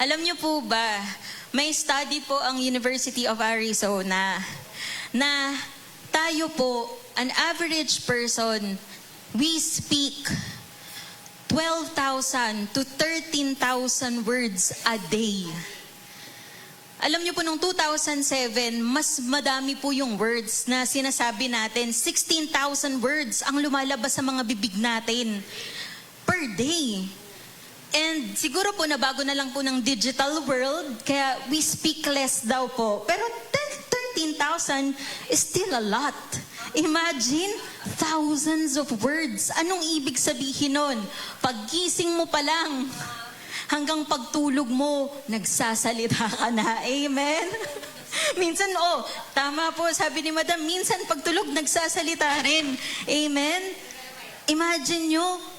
Alam niyo po ba, may study po ang University of Arizona na tayo po, an average person, we speak 12,000 to 13,000 words a day. Alam niyo po, noong 2007, mas madami po yung words na sinasabi natin. 16,000 words ang lumalabas sa mga bibig natin per day. And siguro po nabago na lang po ng digital world, kaya we speak less daw po. Pero 13,000 is still a lot. Imagine, thousands of words. Anong ibig sabihin nun? Paggising mo pa lang, hanggang pagtulog mo, nagsasalita ka na. Amen? Minsan, tama po, sabi ni Madam, minsan pagtulog, nagsasalita rin. Amen? Imagine nyo,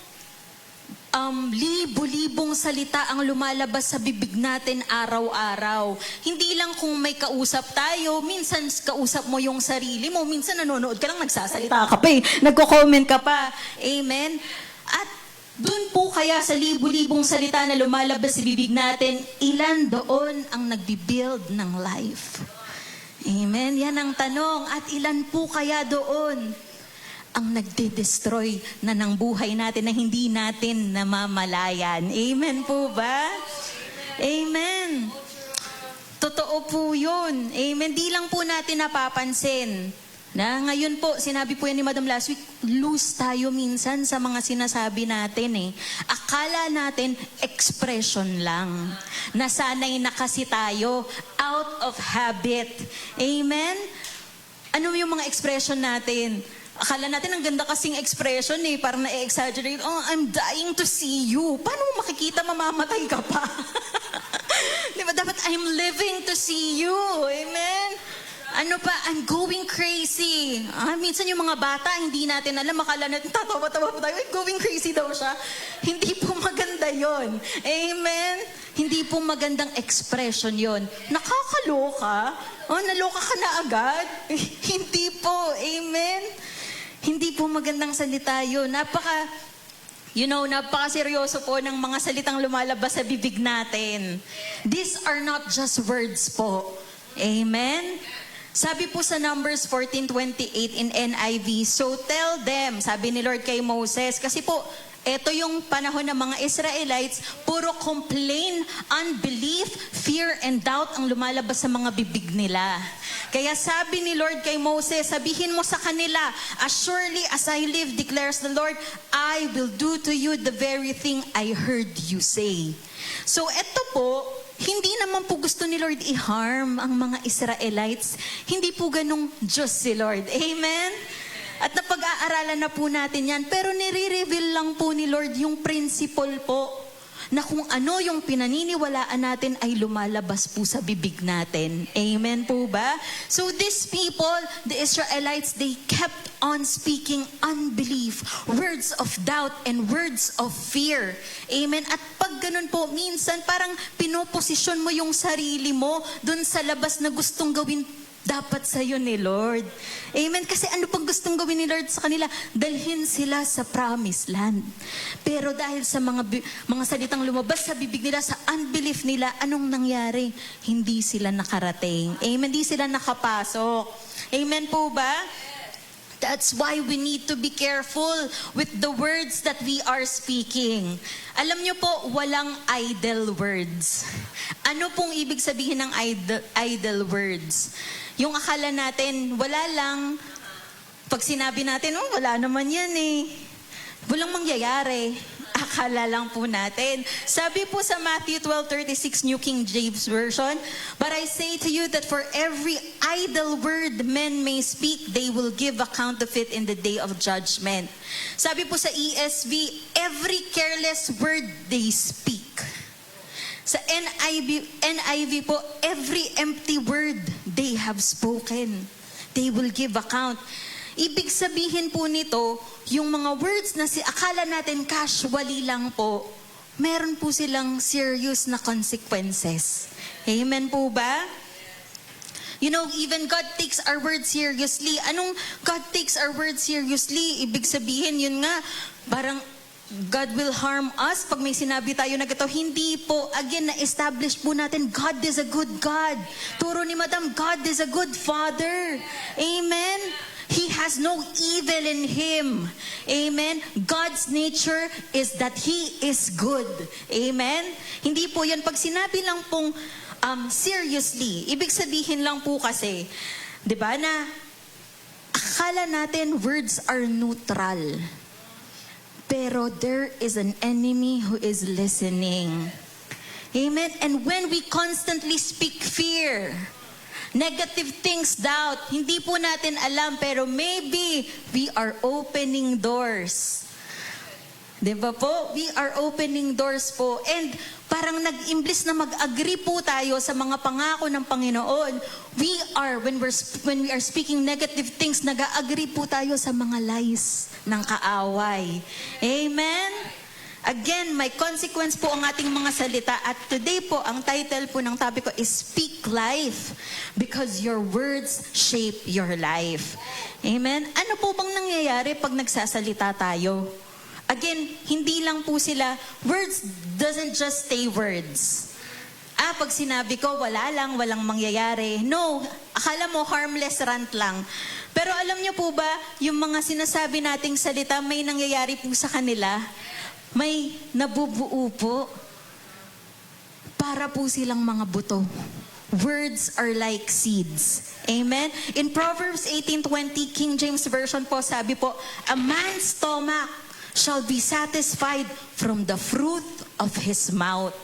libo-libong salita ang lumalabas sa bibig natin araw-araw. Hindi lang kung may kausap tayo, minsan kausap mo yung sarili mo, minsan nanonood ka lang, nagsasalita ka pa nagko-comment ka pa. Amen? At dun po kaya sa libo-libong salita na lumalabas sa bibig natin, ilan doon ang nagbibuild ng life? Amen? Yan ang tanong. At ilan po kaya doon ang nagde-destroy na ng buhay natin na hindi natin namamalayan? Amen po ba? Amen. Totoo po yun. Amen. Di lang po natin napapansin. Na ngayon po, sinabi po yan ni Madam last week, loose tayo minsan sa mga sinasabi natin Akala natin expression lang. Nasanay na kasi tayo out of habit. Amen? Ano yung mga expression natin? Akala natin ang ganda kasing expression parang na-exaggerate. Oh, I'm dying to see you. Paano mo makikita, mamamatay ka pa? Di ba? Dapat I'm living to see you. Amen? Ano pa? I'm going crazy. Minsan yung mga bata, hindi natin alam. Akala natin, tatawa-tawa pa tayo. Going crazy daw siya. Hindi po maganda yon. Amen? Hindi po magandang expression yon. Nakakaloka? Naloka ka na agad? Hindi po. Amen? Hindi po magandang salita yun. Napaka-seryoso po ng mga salitang lumalabas sa bibig natin. These are not just words po. Amen? Sabi po sa Numbers 14:28 in NIV, so tell them, sabi ni Lord kay Moses, kasi po, ito yung panahon ng mga Israelites, puro complain, unbelief, fear, and doubt ang lumalabas sa mga bibig nila. Kaya sabi ni Lord kay Moses, sabihin mo sa kanila, as surely as I live, declares the Lord, I will do to you the very thing I heard you say. So ito po, hindi naman po gusto ni Lord i-harm ang mga Israelites. Hindi po ganong Diyos si Lord. Amen? At napag-aaralan na po natin yan. Pero nire-reveal lang po ni Lord yung principle po na kung ano yung pinaniniwalaan natin ay lumalabas po sa bibig natin. Amen po ba? So these people, the Israelites, they kept on speaking unbelief, words of doubt, and words of fear. Amen? At pag ganun po, minsan parang pinoposisyon mo yung sarili mo dun sa labas na gustong gawin dapat sa'yo ni Lord. Amen? Kasi ano pang gustong gawin ni Lord sa kanila? Dalhin sila sa promised land. Pero dahil sa mga salitang lumabas sa bibig nila, sa unbelief nila, anong nangyari? Hindi sila nakarating. Amen? Hindi sila nakapasok. Amen po ba? That's why we need to be careful with the words that we are speaking. Alam niyo po, walang idle words. Ano pong ibig sabihin ng idle words? Yung akala natin, wala lang. Pag sinabi natin, wala naman yan walang mangyayari. Akala lang po natin. Sabi po sa Matthew 12:36 New King James Version, but I say to you that for every idle word men may speak, they will give account of it in the day of judgment. Sabi po sa ESV, every careless word they speak. Sa NIV po, every empty word they have spoken, they will give account. Ibig sabihin po nito, yung mga words na akala natin casually lang po, meron po silang serious na consequences. Amen po ba? Even God takes our words seriously. Anong God takes our words seriously? Ibig sabihin, yun nga, parang God will harm us pag may sinabi tayo na gato. Hindi po. Again, na-establish po natin, God is a good God. Turo ni Madam, God is a good Father. Amen? He has no evil in Him. Amen? God's nature is that He is good. Amen? Hindi po yan. Pag sinabi lang pong seriously, ibig sabihin lang po kasi, di ba na, akala natin words are neutral. Pero there is an enemy who is listening. Amen? And when we constantly speak fear, negative things, doubt, hindi po natin alam, pero maybe we are opening doors. Diba po? We are opening doors po. And parang nag-imblis na mag-agree po tayo sa mga pangako ng Panginoon. We are, when we are speaking negative things, nag-agree po tayo sa mga lies ng kaaway. Amen? Again, may consequence po ang ating mga salita. At today po, ang title po ng topic ko is Speak Life, because your words shape your life. Amen? Ano po bang nangyayari pag nagsasalita tayo? Again, hindi lang po sila, words doesn't just stay words. Pag sinabi ko, walang mangyayari. No, akala mo harmless rant lang. Pero alam niyo po ba, yung mga sinasabi nating salita, may nangyayari po sa kanila. May nabubuo po. Para po silang mga buto. Words are like seeds. Amen? In Proverbs 18:20, King James Version po, sabi po, a man's stomach shall be satisfied from the fruit of his mouth.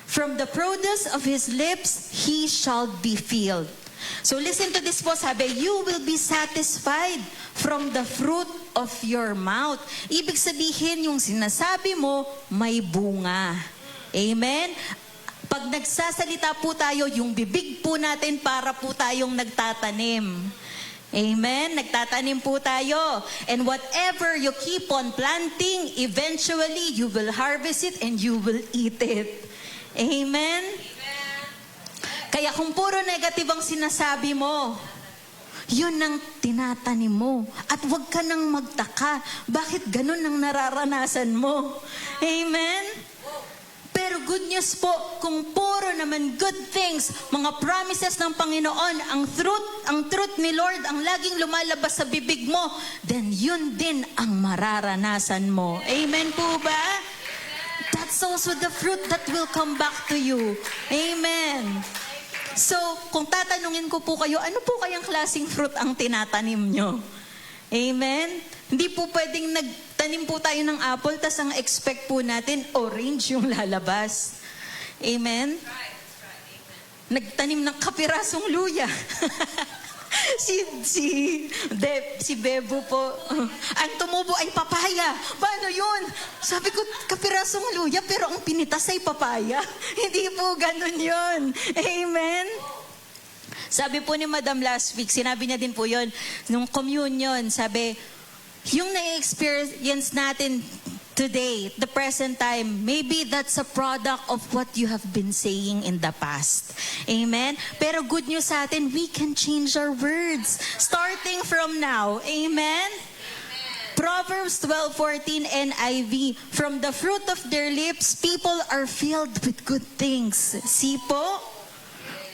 From the produce of his lips, he shall be filled. So listen to this po, sabi, you will be satisfied from the fruit of your mouth. Ibig sabihin, yung sinasabi mo, may bunga. Amen? Pag nagsasalita po tayo, yung bibig po natin para po tayong nagtatanim. Amen? Nagtatanim po tayo. And whatever you keep on planting, eventually you will harvest it and you will eat it. Amen? Kaya kung puro negative ang sinasabi mo, yun ang tinatanim mo. At huwag ka nang magtaka. Bakit ganun ang nararanasan mo? Amen? Pero good news po, kung puro naman good things, mga promises ng Panginoon, ang truth ni Lord, ang laging lumalabas sa bibig mo, then yun din ang mararanasan mo. Amen po ba? That's also the fruit that will come back to you. Amen. So, kung tatanungin ko po kayo, ano po kayang klaseng fruit ang tinatanim nyo? Amen? Hindi po pwedeng nagtanim po tayo ng apple, tas ang expect po natin, orange yung lalabas. Amen? Nagtanim ng kapirasong luya. si Bebo po, ang tumubo ay papaya. Paano yun? Sabi ko, kapirasong luya, pero ang pinitas ay papaya. Hindi po ganun yun. Amen? Sabi po ni Madam last week, sinabi niya din po yun, nung communion, sabi, yung na-experience natin today, the present time, maybe that's a product of what you have been saying in the past. Amen? Pero good news sa atin, we can change our words starting from now. Amen? Proverbs 12:14 NIV, from the fruit of their lips, people are filled with good things. See po?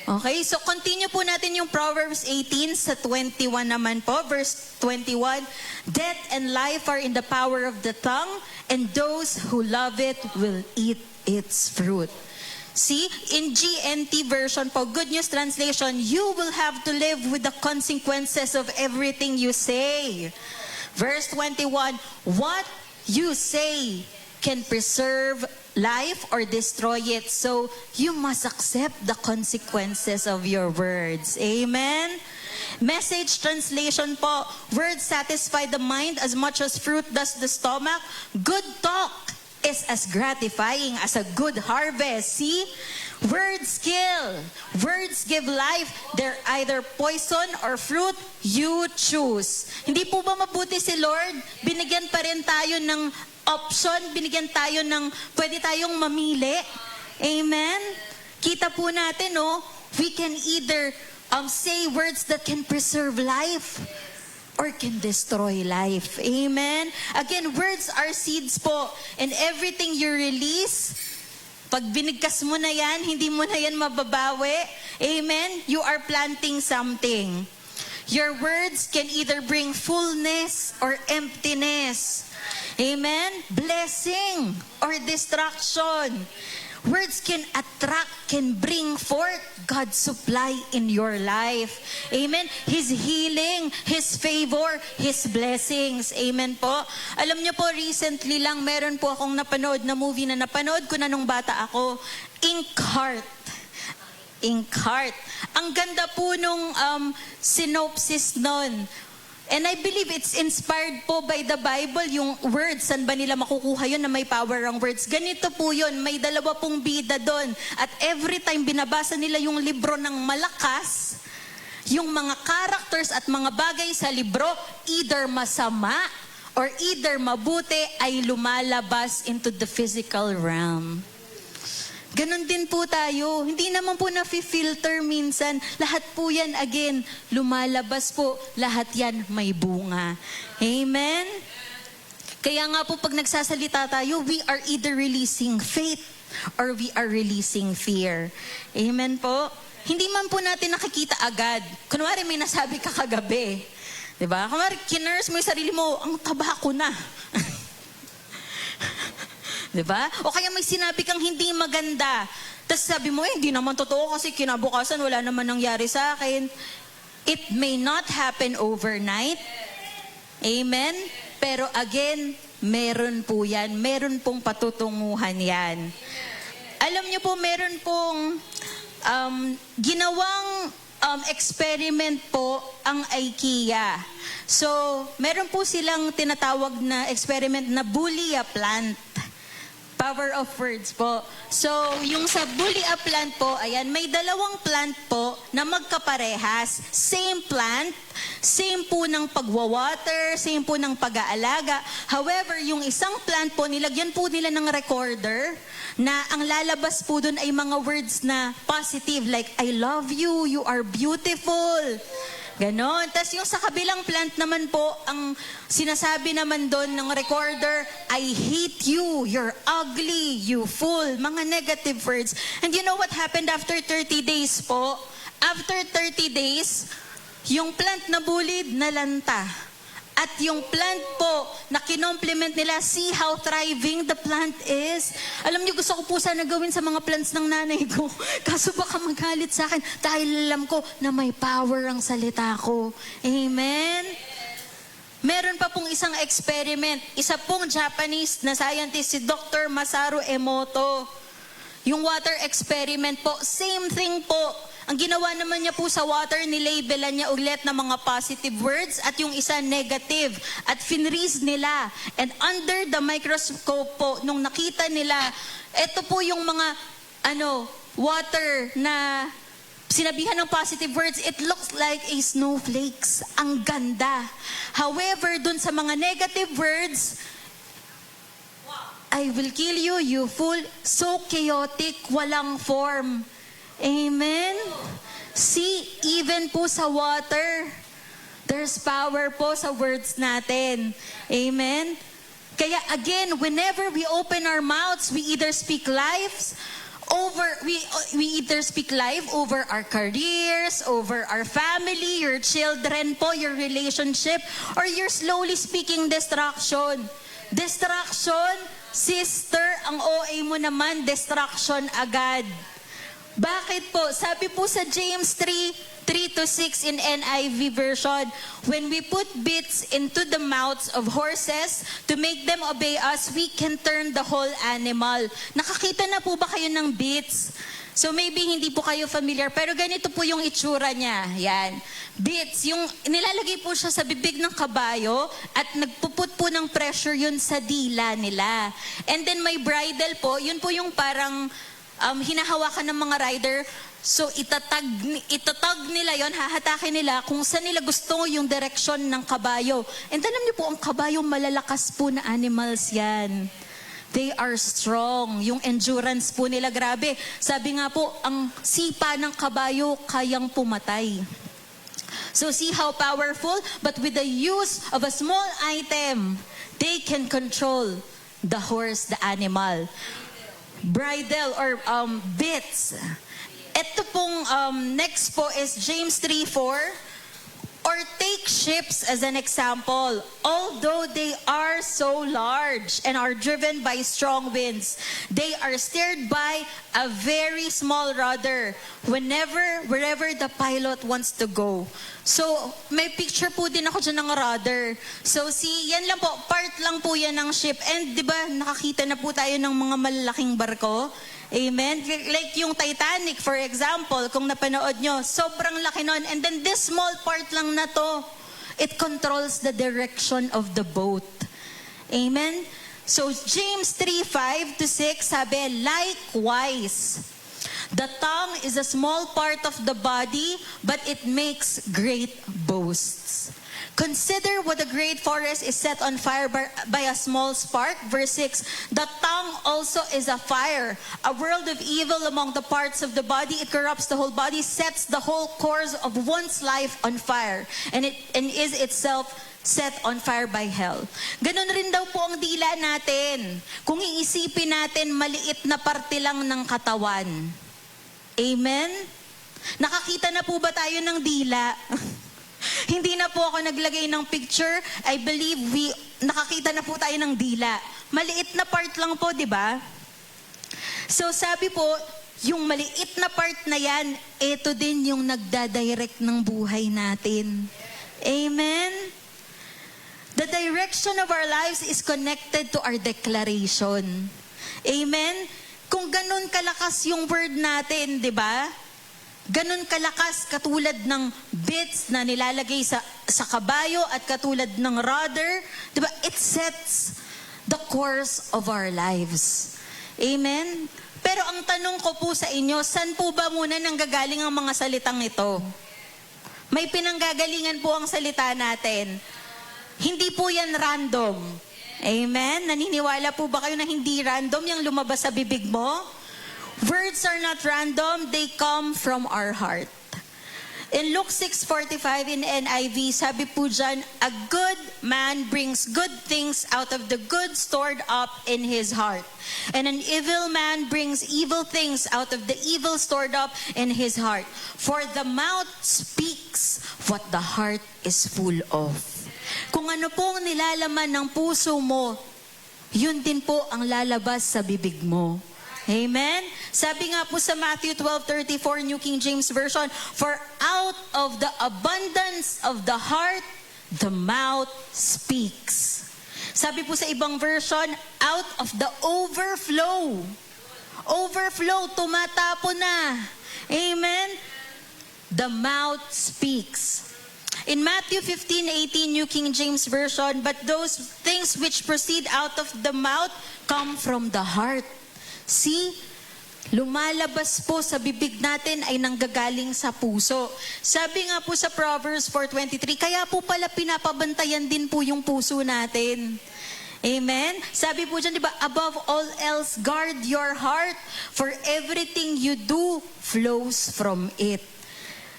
Okay, so continue po natin yung Proverbs 18 sa 21 naman po, verse 21. Death and life are in the power of the tongue, and those who love it will eat its fruit. See, in GNT version po, Good News Translation, you will have to live with the consequences of everything you say. Verse 21, what you say can preserve life or destroy it. So, you must accept the consequences of your words. Amen? Message translation po, words satisfy the mind as much as fruit does the stomach. Good talk is as gratifying as a good harvest. See? Words kill. Words give life. They're either poison or fruit. You choose. Hindi po ba mabuti si Lord? Binigyan pa rin tayo ng option. Binigyan tayo ng pwede tayong mamili. Amen? Kita po natin, no? We can either say words that can preserve life. or can destroy life. Amen? Again, words are seeds po. And everything you release, pag binigkas mo na yan, hindi mo na yan mababawi. Amen? You are planting something. Your words can either bring fullness or emptiness. Amen? Blessing or destruction. Words can attract, can bring forth God's supply in your life. Amen? His healing, His favor, His blessings. Amen po? Alam niyo po, recently lang, meron po akong napanood na movie na napanood ko na nung bata ako. Inkheart. Inkheart. Ang ganda po nung synopsis nun. And I believe it's inspired po by the Bible, yung words. Saan ba nila makukuha yun na may power ang words? Ganito po yun, may dalawa pong bida doon. At every time binabasa nila yung libro ng malakas, yung mga characters at mga bagay sa libro, either masama or either mabuti, ay lumalabas into the physical realm. Ganon din po tayo. Hindi naman po na-filter minsan. Lahat po yan, again, lumalabas po. Lahat yan may bunga. Amen? Kaya nga po pag nagsasalita tayo, we are either releasing faith or we are releasing fear. Amen po? Hindi man po natin nakikita agad. Kunwari may nasabi ka kagabi. Diba? Kunwari kinurse mo yung sarili mo, ang taba ko na. Diba? O kaya may sinabi kang hindi maganda. Tapos sabi mo, hindi naman totoo kasi kinabukasan wala naman nangyari sa akin. It may not happen overnight. Amen? Pero again, meron po yan. Meron pong patutunguhan yan. Alam niyo po, meron pong ginawang experiment po ang IKEA. So, meron po silang tinatawag na experiment na Boolean plant. Power of words po. So, yung sa Boolean plant po, ayan, may dalawang plant po na magkaparehas. Same plant, same po ng pagwawater, same po ng pag-aalaga. However, yung isang plant po, nilagyan po nila ng recorder na ang lalabas po dun ay mga words na positive, like, I love you, you are beautiful. Ganon. Tapos yung sa kabilang plant naman po, ang sinasabi naman doon ng recorder, I hate you, you're ugly, you fool. Mga negative words. And you know what happened after 30 days po? After 30 days, yung plant na bullied, nalanta. At yung plant po na kinomplement nila, see how thriving the plant is. Alam niyo, gusto ko po sana gawin sa mga plants ng nanay ko. Kaso baka magalit sa akin dahil alam ko na may power ang salita ko. Amen? Meron pa pong isang experiment. Isa pong Japanese na scientist, si Dr. Masaru Emoto. Yung water experiment po, same thing po. Ang ginawa naman niya po sa water, nilabelan niya ulit ng mga positive words at yung isa negative. At finreeze nila. And under the microscope po, nung nakita nila, ito po yung mga water na sinabihan ng positive words, it looks like a snowflakes. Ang ganda. However, dun sa mga negative words, I will kill you, you fool. So chaotic, walang form. Amen? See, even po sa water, there's power po sa words natin. Amen? Kaya again, whenever we open our mouths, we either speak lives over, we either speak life over our careers, over our family, your children po, your relationship, or you're slowly speaking destruction. Destruction, sister, ang OA mo naman, destruction agad. Bakit po? Sabi po sa James 3:3-6 in NIV version, when we put bits into the mouths of horses to make them obey us, we can turn the whole animal. Nakakita na po ba kayo ng bits? So maybe hindi po kayo familiar, pero ganito po yung itsura niya. Yan. Bits, yung nilalagay po siya sa bibig ng kabayo at nagpuput po ng pressure yun sa dila nila. And then may bridle po, yun po yung parang hinahawakan ng mga rider. So itatag nila yon, hahatakin nila kung saan nila gusto yung direksyon ng kabayo. And alam niyo po, ang kabayo malalakas po na animals yan. They are strong. Yung endurance po nila, grabe. Sabi nga po, ang sipa ng kabayo kayang pumatay. So see how powerful, but with the use of a small item, they can control the horse, the animal. Bridle or bits. Ito pong next po is James 3:4. Or take ships as an example. Although they are so large and are driven by strong winds, they are steered by a very small rudder wherever the pilot wants to go. So, may picture po din ako dyan ng rudder. So, yan lang po, part lang po yan ng ship. And di ba, nakakita na po tayo ng mga malalaking barko? Amen? Like yung Titanic, for example, kung napanood nyo, sobrang laki nun. And then this small part lang na to, it controls the direction of the boat. Amen? So James 3:5-6 sabi, likewise, the tongue is a small part of the body, but it makes great boasts. Consider what a great forest is set on fire by a small spark. Verse 6, the tongue also is a fire, a world of evil among the parts of the body. It corrupts the whole body, sets the whole course of one's life on fire, and is itself set on fire by hell. Ganun rin daw po ang dila natin. Kung iisipin natin, maliit na parte lang ng katawan. Amen? Nakakita na po ba tayo ng dila? Hindi na po ako naglagay ng picture. I believe nakakita na po tayo ng dila. Maliit na part lang po, di ba? So sabi po, yung maliit na part na yan, ito din yung nagdadirect ng buhay natin. Amen? The direction of our lives is connected to our declaration. Amen? Kung ganun kalakas yung word natin, di ba? Ganun kalakas katulad ng bits na nilalagay sa kabayo at katulad ng rudder. Diba? It sets the course of our lives. Amen? Pero ang tanong ko po sa inyo, saan po ba muna nanggagaling ang mga salitang ito? May pinanggagalingan po ang salita natin. Hindi po yan random. Amen? Naniniwala po ba kayo na hindi random yung lumabas sa bibig mo? Words are not random, they come from our heart. In Luke 6:45 in NIV, sabi po dyan, a good man brings good things out of the good stored up in his heart. And an evil man brings evil things out of the evil stored up in his heart. For the mouth speaks what the heart is full of. Kung ano pong nilalaman ng puso mo, yun din po ang lalabas sa bibig mo. Amen? Sabi nga po sa Matthew 12:34, New King James Version, for out of the abundance of the heart, the mouth speaks. Sabi po sa ibang version, out of the overflow. Overflow, tumatapon na. Amen? The mouth speaks. In Matthew 15:18, New King James Version, but those things which proceed out of the mouth come from the heart. See, lumalabas po sa bibig natin ay nanggagaling sa puso. Sabi nga po sa Proverbs 4:23, kaya po pala pinapabantayan din po yung puso natin. Amen? Sabi po dyan, di ba, above all else, guard your heart, for everything you do flows from it.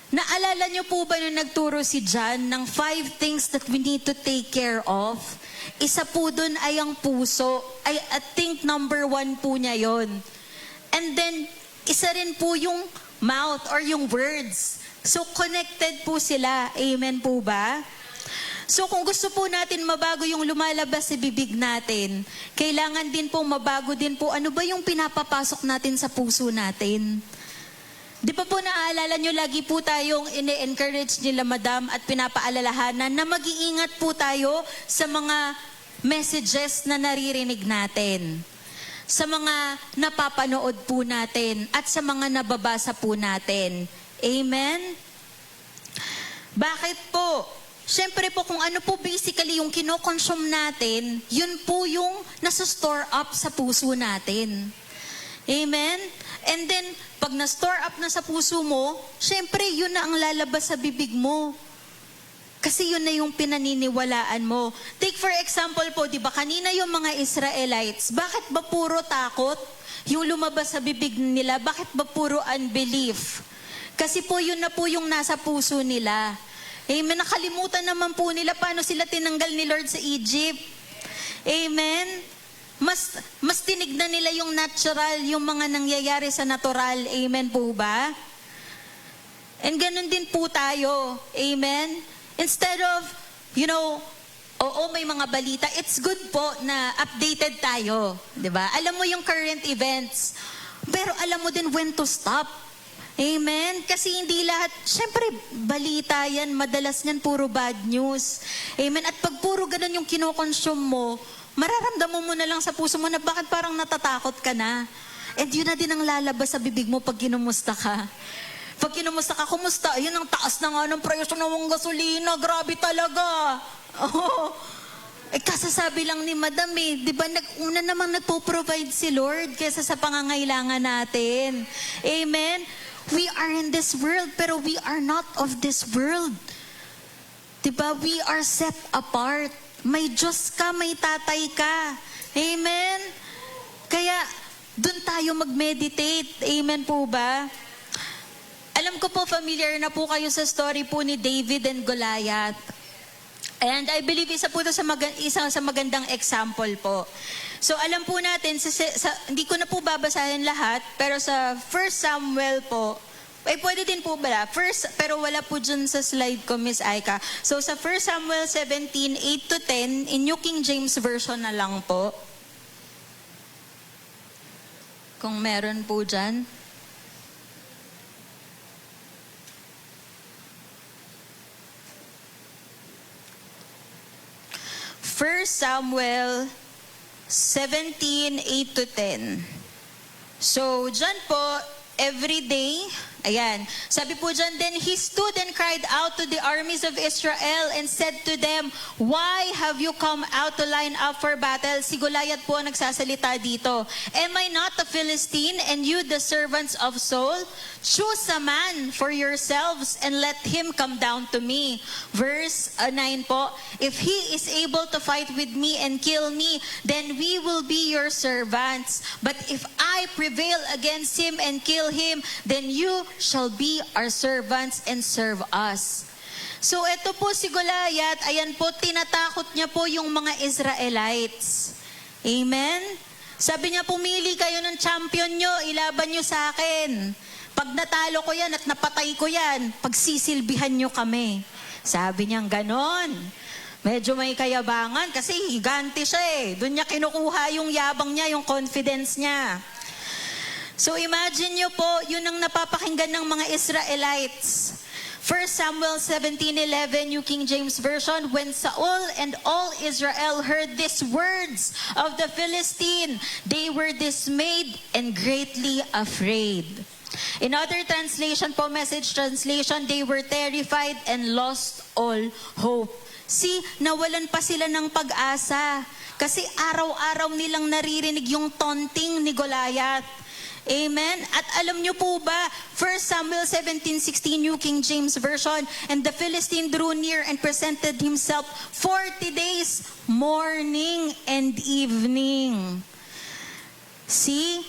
Naalala niyo po ba nung nagturo si John ng 5 things that we need to take care of? Isa po dun ay ang puso. I think number 1 po niya yon. And then, isa rin po yung mouth or yung words. So, connected po sila. Amen po ba? So, kung gusto po natin mabago yung lumalabas sa bibig natin, kailangan din po mabago din po ano ba yung pinapapasok natin sa puso natin. Di pa po naaalala nyo, lagi po tayong ini-encourage nila madam at pinapaalalahanan na mag-iingat po tayo sa mga messages na naririnig natin, sa mga napapanood po natin, at sa mga nababasa po natin. Amen? Bakit po? Siyempre po kung ano po basically yung kinokonsume natin, yun po yung nasa-store up sa puso natin. Amen? And then, pag na-store up na sa puso mo, syempre, yun na ang lalabas sa bibig mo. Kasi yun na yung pinaniniwalaan mo. Take for example po, di ba, kanina yung mga Israelites, bakit ba puro takot yung lumabas sa bibig nila? Bakit ba puro unbelief? Kasi po yun na po yung nasa puso nila. Amen. Nakalimutan naman po nila paano sila tinanggal ni Lord sa Egypt. Amen. Mas tinignan nila yung natural, yung mga nangyayari sa natural. Amen po ba? And ganun din po tayo. Amen. Instead of, oo, may mga balita. It's good po na updated tayo. 'Di ba? Alam mo yung current events. Pero alam mo din when to stop. Amen? Kasi hindi lahat, syempre, balita yan, madalas yan, puro bad news. Amen? At pag puro ganun yung kinokonsume mo, mararamdaman mo na lang sa puso mo na bakit parang natatakot ka na. And yun na din ang lalabas sa bibig mo pag kinumusta ka. Pag kinumusta ka, kumusta? Ayun, ang taas na nga ng presyo ng gasolina. Grabe talaga. Oh. Kasasabi lang ni Madam di ba una namang nagpo-provide si Lord kaysa sa pangangailangan natin. Amen? We are in this world, pero we are not of this world. Diba? We are set apart. May Diyos ka, may tatay ka. Amen? Kaya, dun tayo mag-meditate. Amen po ba? Alam ko po, familiar na po kayo sa story po ni David and Goliath. And I believe isa po ito isang sa magandang example po. So alam po natin, hindi ko na po babasahin lahat, pero sa 1 Samuel po, pwede din po ba? Pero wala po dyan sa slide ko, Miss Aika. So sa 1 Samuel 17, 8 to 10, in New King James Version na lang po. Kung meron po dyan. First Samuel 17, 8 to 10. So, dyan po, every day, ayan, sabi po dyan, then he stood and cried out to the armies of Israel and said to them, why have you come out to line up for battle? Si Goliath po ang nagsasalita dito. Am I not a Philistine and you the servants of Saul? Choose a man for yourselves and let him come down to me. Verse 9 po, if he is able to fight with me and kill me, then we will be your servants. But if I prevail against him and kill him, then you shall be our servants and serve us. So ito po si Goliath, ayan po, tinatakot niya po yung mga Israelites. Amen? Sabi niya, pumili kayo ng champion nyo, ilaban nyo sa akin. Pag natalo ko yan at napatay ko yan, pagsisilbihan nyo kami. Sabi niya, ganon. Medyo may kayabangan kasi higante siya Doon niya kinukuha yung yabang niya, yung confidence niya. So imagine nyo po, yun ang napapakinggan ng mga Israelites. 1 Samuel 17:11, New King James Version, when Saul and all Israel heard these words of the Philistine, they were dismayed and greatly afraid. In other translation po, Message Translation, they were terrified and lost all hope. See, nawalan pa sila ng pag-asa kasi araw-araw nilang naririnig yung taunting ni Goliath. Amen? At alam nyo po ba, 1 Samuel 17:16, New King James Version, and the Philistine drew near and presented himself 40 days, morning and evening. See?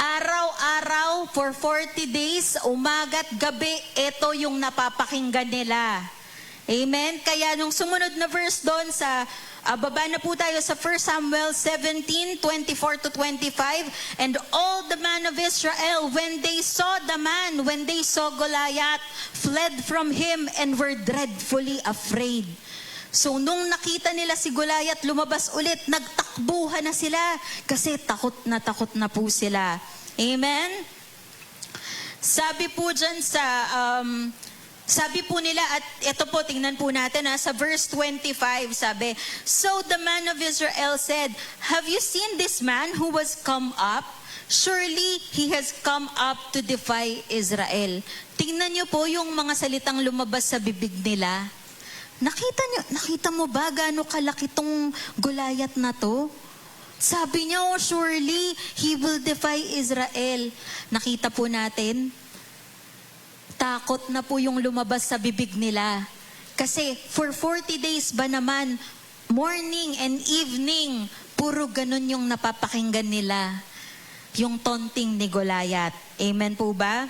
Araw-araw for 40 days, umaga't gabi, ito yung napapakinggan nila. Amen? Kaya nung sumunod na verse doon sa, baba na po tayo sa 1 Samuel 17, 24 to 25, and all the men of Israel, when they saw Goliath, fled from him and were dreadfully afraid. So nung nakita nila si Goliath lumabas ulit, nagtakbuhan na sila kasi takot na po sila. Amen? Sabi po dyan sabi po nila, at ito po, tingnan po natin sa verse 25, sabi, so the man of Israel said, have you seen this man who was come up? Surely he has come up to defy Israel. Tingnan niyo po yung mga salitang lumabas sa bibig nila. Nakita mo ba gaano kalaki tong Goliath na to? Sabi niya, surely he will defy Israel. Nakita po natin, takot na po yung lumabas sa bibig nila. Kasi for 40 days ba naman, morning and evening, puro ganun yung napapakinggan nila. Yung taunting ni Goliath. Amen po ba?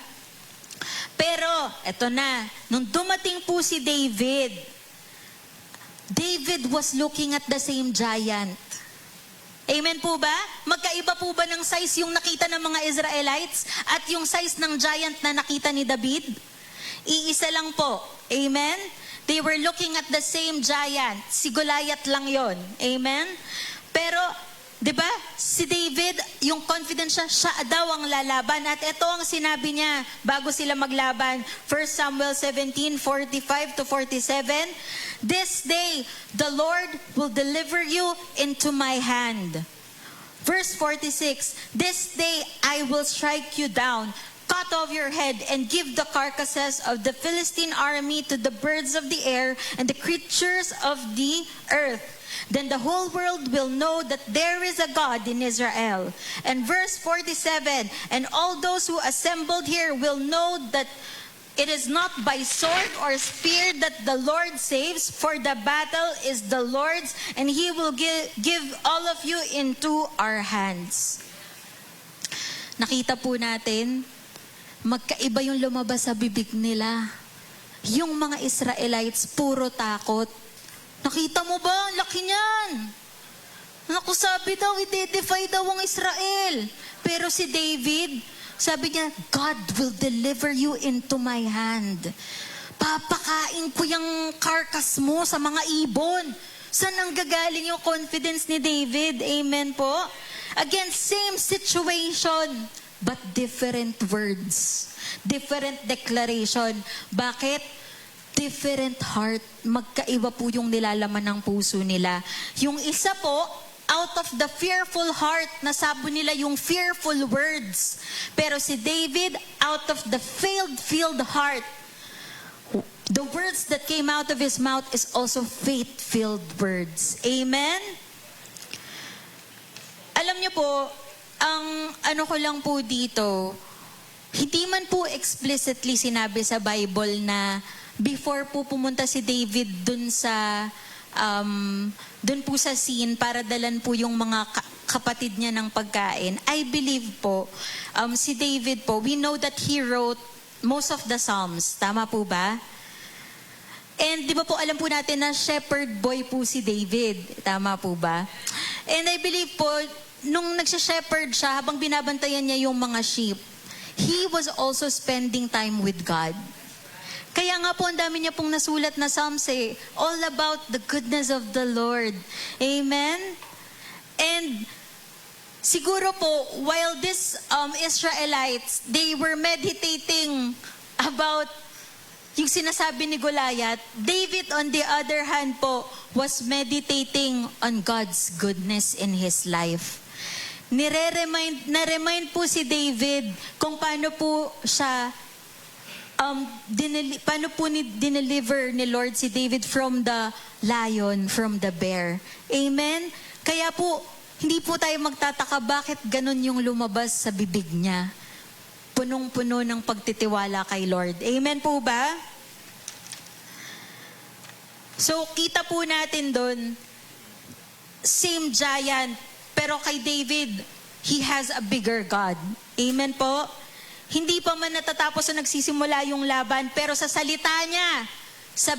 Pero, eto na, nung dumating po si David was looking at the same giant. Amen po ba? Magkaiba po ba ng size yung nakita ng mga Israelites at yung size ng giant na nakita ni David? Iisa lang po. Amen? They were looking at the same giant. Si Goliath lang yon. Amen? Pero, di ba, si David, yung confidence siya daw ang lalaban. At ito ang sinabi niya bago sila maglaban. 1 Samuel 17:45-47. This day, the Lord will deliver you into my hand. Verse 46, this day I will strike you down, cut off your head, and give the carcasses of the Philistine army to the birds of the air and the creatures of the earth. Then the whole world will know that there is a God in Israel. And verse 47, and all those who assembled here will know that it is not by sword or spear that the Lord saves, for the battle is the Lord's, and He will give all of you into our hands. Nakita po natin, magkaiba yung lumabas sa bibig nila. Yung mga Israelites, puro takot. Nakita mo ba? Ang laki niyan. Naku, sabi daw, i-defy daw ang Israel. Pero si David, sabi niya, God will deliver you into my hand. Papakain ko yung carcass mo sa mga ibon. Saan ang gagaling yung confidence ni David? Amen po? Again, same situation, but different words. Different declaration. Bakit? Different heart. Magkaiba po yung nilalaman ng puso nila. Yung isa po, out of the fearful heart, nasabi nila yung fearful words. Pero si David, out of the faith-filled heart, the words that came out of his mouth is also faith-filled words. Amen? Alam niyo po, ang ano ko lang po dito, hindi man po explicitly sinabi sa Bible na before po pumunta si David dun po sa scene para dalan po yung mga kapatid niya ng pagkain. I believe po, si David po, we know that he wrote most of the Psalms. Tama po ba? And di ba po alam po natin na shepherd boy po si David. Tama po ba? And I believe po, nung nagsha-shepherd siya, habang binabantayan niya yung mga sheep, he was also spending time with God. Kaya nga po, ang dami niya pong nasulat na Psalms all about the goodness of the Lord. Amen? And siguro po, while these Israelites, they were meditating about yung sinasabi ni Goliath, David on the other hand po, was meditating on God's goodness in his life. Na-remind po si David kung paano po siya paano po dineliver ni Lord si David from the lion, from the bear. Amen? Kaya po, hindi po tayo magtataka bakit ganun yung lumabas sa bibig niya. Punong-puno ng pagtitiwala kay Lord. Amen po ba? So, kita po natin doon, same giant, pero kay David, he has a bigger God. Amen po? Hindi pa man natatapos na nagsisimula yung laban, pero sa salita niya, sa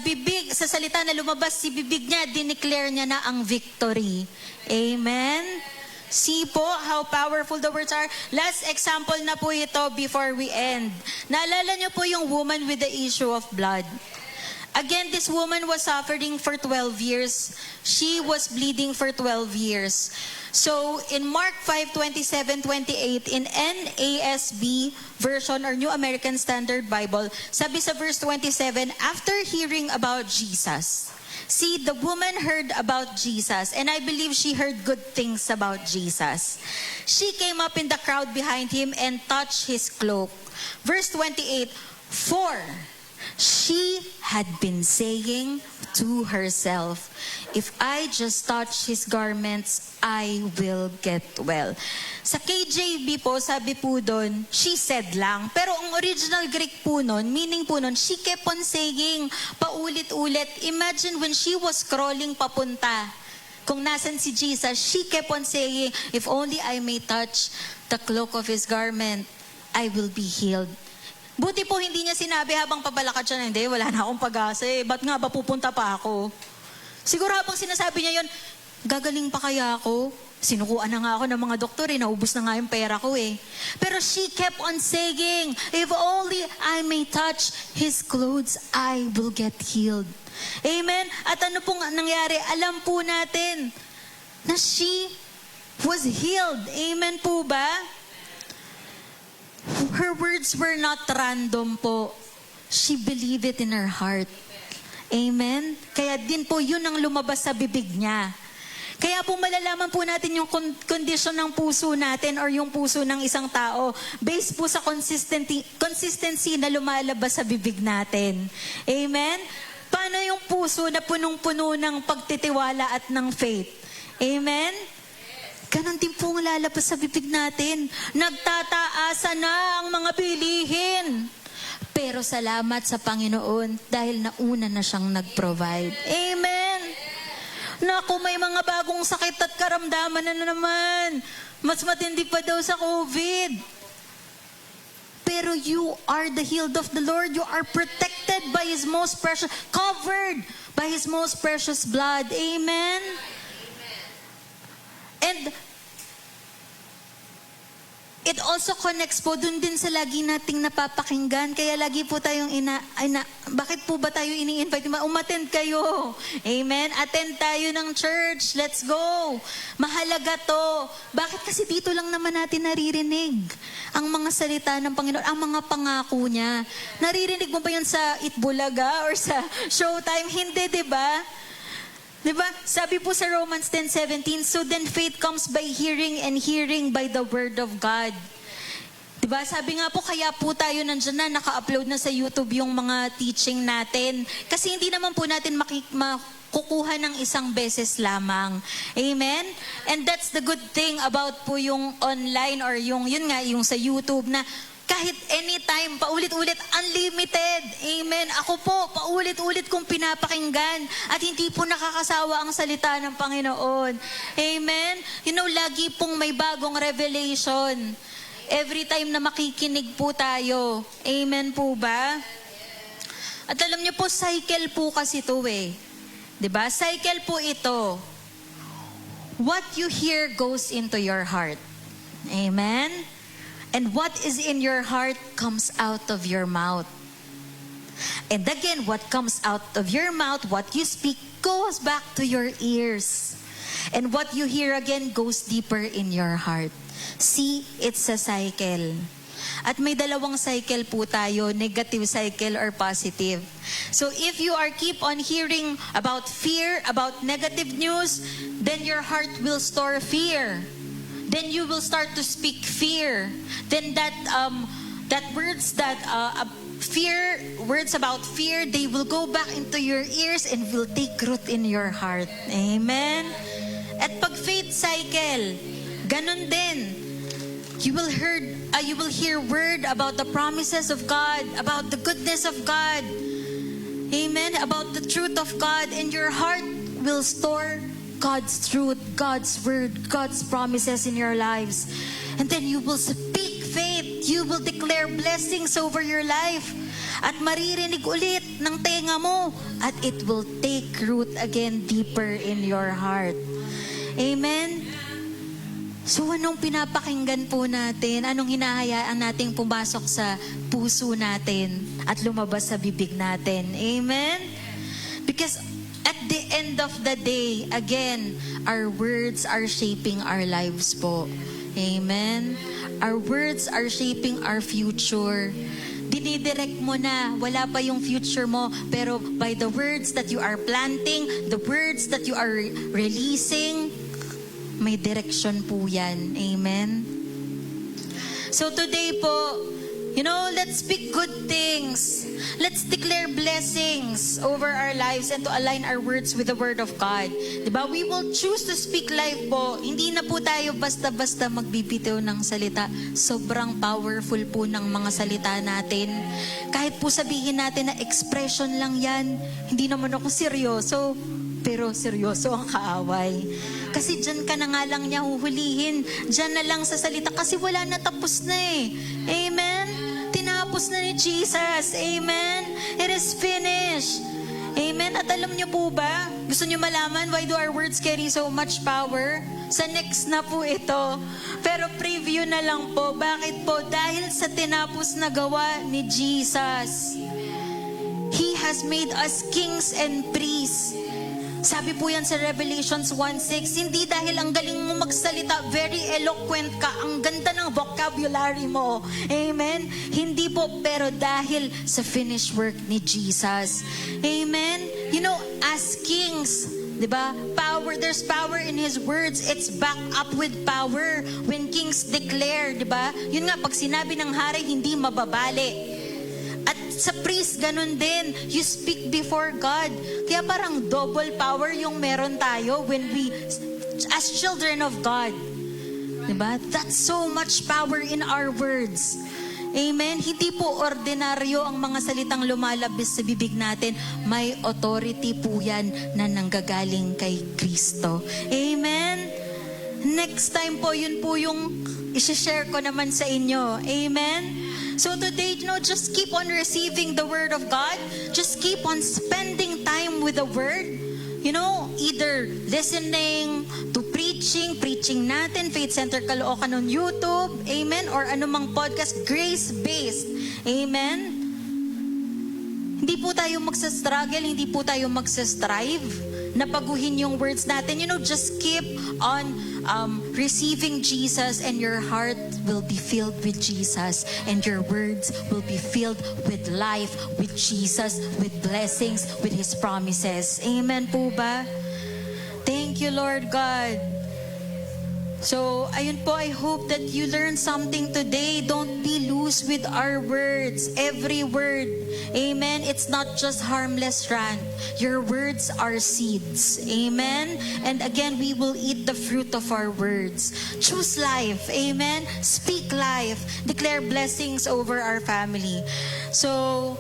salita na lumabas si bibig niya, dineclare niya na ang victory. Amen? See po how powerful the words are. Last example na po ito before we end. Naalala niyo po yung woman with the issue of blood. Again, this woman was suffering for 12 years. She was bleeding for 12 years. So, in Mark 5:27-28, in NASB version or New American Standard Bible, sabi sa verse 27, after hearing about Jesus, see, the woman heard about Jesus, and I believe she heard good things about Jesus. She came up in the crowd behind him and touched his cloak. Verse 28, for she had been saying to herself, if I just touch his garments, I will get well. Sa KJV po, sabi po doon, she said lang. Pero ang original Greek po nun, meaning po nun, she kept on saying, paulit-ulit. Imagine when she was crawling papunta, kung nasan si Jesus, she kept on saying, if only I may touch the cloak of his garment, I will be healed. Buti po hindi niya sinabi habang pabalakad siya na, hindi, wala na akong pag-asa eh. Ba't nga ba pupunta pa ako? Siguro habang sinasabi niya yon, gagaling pa kaya ako? Sinukuan na nga ako ng mga doktor eh, naubos na nga yung pera ko eh. Pero she kept on saying, if only I may touch His clothes, I will get healed. Amen? At ano pong nangyari? Alam po natin na she was healed. Amen po ba? Her words were not random po. She believed it in her heart. Amen? Kaya din po yun ang lumabas sa bibig niya. Kaya po malalaman po natin yung condition ng puso natin or yung puso ng isang tao based po sa consistency na lumalabas sa bibig natin. Amen? Paano yung puso na punong-puno ng pagtitiwala at ng faith? Amen? Ganon din po ang lalabas sa bibig natin. Nagtataasa na ang mga bilihin. Pero salamat sa Panginoon dahil nauna na siyang nag-provide. Amen? Naku, may mga bagong sakit at karamdaman na naman. Mas matindi pa daw sa COVID. Pero you are the healed of the Lord. You are protected by His most precious, covered by His most precious blood. Amen? And it also connects po dun din sa lagi nating napapakinggan. Kaya lagi po tayong bakit po ba tayo ini-invite? Umattend kayo. Amen? Attend tayo ng church. Let's go. Mahalaga to. Bakit? Kasi dito lang naman natin naririnig ang mga salita ng Panginoon, ang mga pangako niya. Naririnig mo ba yun sa Itbulaga or sa Showtime? Hindi, di ba? Diba? Sabi po sa Romans 10:17, so then faith comes by hearing and hearing by the word of God. Diba? Sabi nga po, kaya po tayo nandyan na, naka-upload na sa YouTube yung mga teaching natin. Kasi hindi naman po natin makukuha ng isang beses lamang. Amen? And that's the good thing about po yung online or yung, yun nga, yung sa YouTube na kahit anytime, paulit-ulit, unlimited. Amen. Ako po, paulit-ulit kong pinapakinggan at hindi po nakakasawa ang salita ng Panginoon. Amen. You know, lagi pong may bagong revelation. Every time na makikinig po tayo. Amen po ba? At alam niyo po, cycle po kasi ito eh. 'Di ba? Cycle po ito. What you hear goes into your heart. Amen. And what is in your heart comes out of your mouth. And again, what comes out of your mouth, what you speak, goes back to your ears. And what you hear again goes deeper in your heart. See, it's a cycle. At may dalawang cycle po tayo, negative cycle or positive. So if you are keep on hearing about fear, about negative news, then your heart will store fear. Then you will start to speak fear. Then that words about fear, they will go back into your ears and will take root in your heart. Amen. At pag faith cycle, ganun din. You will hear word about the promises of God, about the goodness of God. Amen. About the truth of God, and your heart will store God's truth, God's word, God's promises in your lives. And then you will speak faith. You will declare blessings over your life. At maririnig ulit ng tenga mo. At it will take root again deeper in your heart. Amen? So anong pinapakinggan po natin? Anong hinahayaan nating pumasok sa puso natin at lumabas sa bibig natin? Amen? Because at the end of the day, again, our words are shaping our lives po. Amen? Our words are shaping our future. Dinidirect mo na, wala pa yung future mo, pero by the words that you are planting, the words that you are releasing, may direction po yan. Amen? So today po, let's speak good things. Let's declare blessings over our lives and to align our words with the Word of God. Diba? We will choose to speak life po. Hindi na po tayo basta-basta magbibitaw ng salita. Sobrang powerful po ng mga salita natin. Kahit po sabihin natin na expression lang yan, hindi naman ako seryoso. Pero seryoso ang kaaway. Kasi dyan ka na nga lang niya huhulihin. Dyan na lang sa salita kasi wala na, tapos na eh. Amen? Tinapos na ni Jesus. Amen? It is finished. Amen? At alam niyo po ba, gusto niyo malaman why do our words carry so much power? Sa next na po ito. Pero preview na lang po. Bakit po? Dahil sa tinapos na gawa ni Jesus. He has made us kings and priests. Sabi po yan sa Revelations 1:6, hindi dahil ang galing mo magsalita, very eloquent ka, ang ganda ng vocabulary mo. Amen? Hindi po, pero dahil sa finished work ni Jesus. Amen? You know, as kings, diba? Power, there's power in His words. It's backed up with power. When kings declare, diba? Yun nga, pag sinabi ng hari, hindi mababali. At sa priest, ganun din. You speak before God. Kaya parang double power yung meron tayo when we, as children of God. Diba? That's so much power in our words. Amen? Hindi po ordinaryo ang mga salitang lumalabas sa bibig natin. May authority po yan na nanggagaling kay Kristo. Amen? Next time po, yun po yung isi-share ko naman sa inyo. Amen? So today, just keep on receiving the Word of God. Just keep on spending time with the Word. Either listening to preaching natin, Faith Center Caloocan on YouTube, amen, or anumang podcast, grace-based, amen. Hindi po tayo magsa-struggle, hindi po tayo magsa-strive na baguhin yung words natin. Just keep on receiving Jesus, and your heart will be filled with Jesus, and your words will be filled with life, with Jesus, with blessings, with His promises. Amen po ba? Thank you, Lord God. So, ayun po, I hope that you learned something today. Don't be loose with our words. Every word. Amen. It's not just harmless rant. Your words are seeds. Amen. And again, we will eat the fruit of our words. Choose life. Amen. Speak life. Declare blessings over our family. So,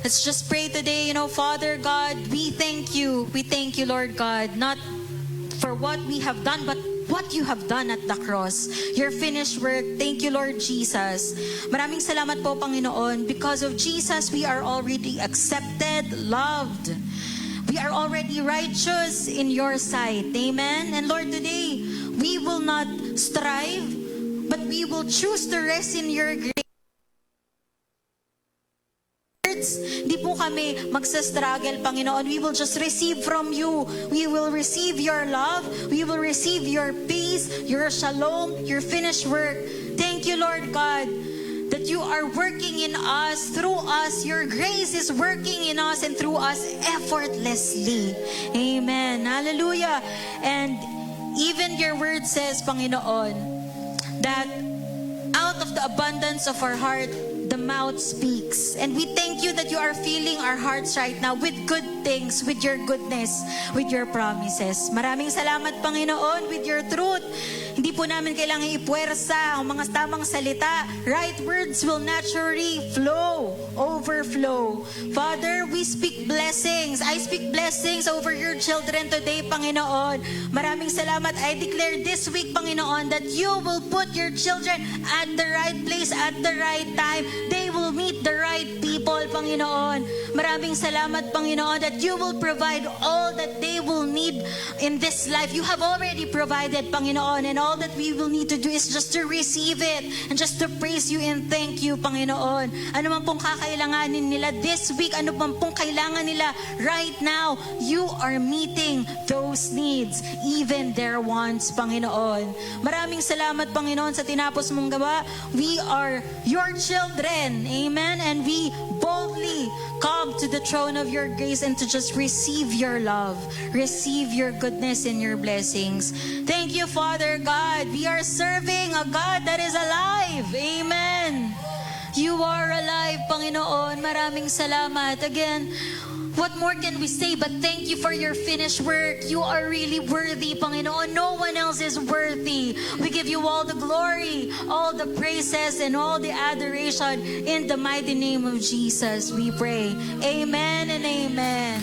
let's just pray today. Father God, we thank you. We thank you, Lord God, not for what we have done, but what you have done at the cross, your finished work. Thank you, Lord Jesus. Maraming salamat po, Panginoon. Because of Jesus, we are already accepted, loved. We are already righteous in your sight. Amen? And Lord, today, we will not strive, but we will choose to rest in your grace. Di po kami magsa-struggle, Panginoon. We will just receive from you. We will receive your love. We will receive your peace, your shalom, your finished work. Thank you, Lord God, that you are working in us, through us. Your grace is working in us and through us effortlessly. Amen. Hallelujah. And even your word says, Panginoon, that out of the abundance of our heart, the mouth speaks. And we thank you that you are filling our hearts right now with good things, with your goodness, with your promises. Maraming salamat, Panginoon, with your truth. Hindi po namin kailangan ipuwersa ang mga tamang salita. Right words will naturally flow, overflow. Father, we speak blessings. I speak blessings over your children today, Panginoon. Maraming salamat. I declare this week, Panginoon, that you will put your children at the right place at the right time. They will meet the right people, Panginoon. Maraming salamat, Panginoon, that you will provide all that they will need in this life. You have already provided, Panginoon, and all that we will need to do is just to receive it and just to praise you and thank you, Panginoon. Ano man pong kakailanganin nila this week, ano man pong kailangan nila right now, you are meeting those needs, even their wants, Panginoon. Maraming salamat, Panginoon, sa tinapos mong gawa. We are your children. Amen. And we boldly come to the throne of your grace and to just receive your love, receive your goodness and your blessings. Thank you, Father God. We are serving a God that is alive. Amen. You are alive, Panginoon. Maraming salamat. Again, what more can we say but thank you for your finished work? You are really worthy, Panginoon. No one else is worthy. We give you all the glory, all the praises, and all the adoration. In the mighty name of Jesus, we pray. Amen and amen.